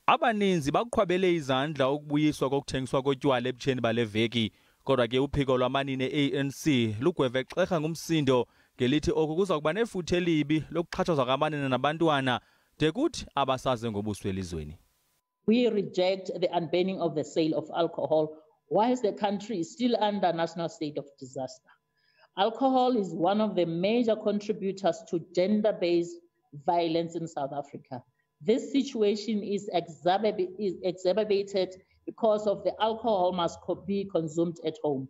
Abaninzi bakuqhwabele izandla ukubuyiswa kokuthengiswa kotshwala ebutsheni baleveki, kodwa ke uphiko lwamanini ANC lugweve xerha ngumsindo ngelithi oku kuza kuba nefuthe elibi lokuxhatshazwa kwamanina nabantwana de kuthi abasaze ngobuso elizweni. We reject the unbanning of the sale of alcohol whilst the country is still under national state of disaster. Alcohol is one of the major contributors to gender-based violence in South Africa. This situation is exacerbated because of the alcohol must be consumed at home.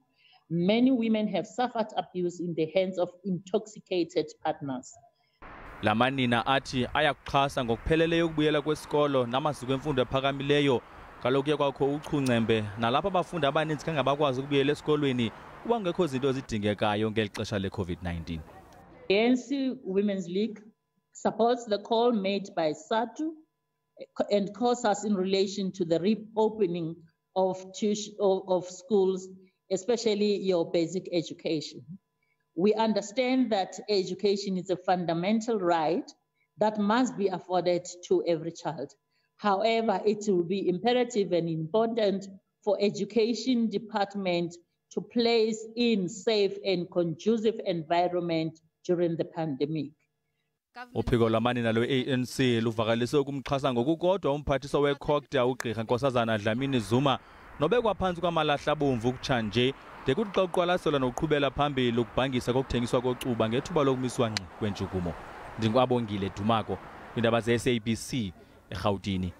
Many women have suffered abuse in the hands of intoxicated partners. La manina athi ayakuxhasa ngokupheleleyo ukubuyela kwesikolo namaziko emfundo ephakamileyo. Kaloku ke kwakho uchungcembe nalapha abafundi abaninzi kangabakwazi ukubuyela esikolweni kuba ngekho izinto ezidingekayo ngeli xesha le-COVID-19. IWomens League supports the call made by SABC and calls us in relation to the reopening of schools, especially your basic education. We understand that education is a fundamental right that must be afforded to every child. However, it will be imperative and important for education department to place in safe and conducive environment during the pandemic. Uphiko lwamanina lwe-ANC luvakalise ukumxhasa ngokukodwa umphathiswa weCOGTA ugqirha Nkosazana Dlamini Zuma nobekwa phansi kwamalahla abomvu kutshanje de kuthi xa uqwalaselwa nokuqhubela phambili ukubhangisa kokuthengiswa kocuba ngethuba lokumiswa ngqi kwentshukumo. Ndinkwabongile Dumako, iindaba ze-SABC eRhawutini.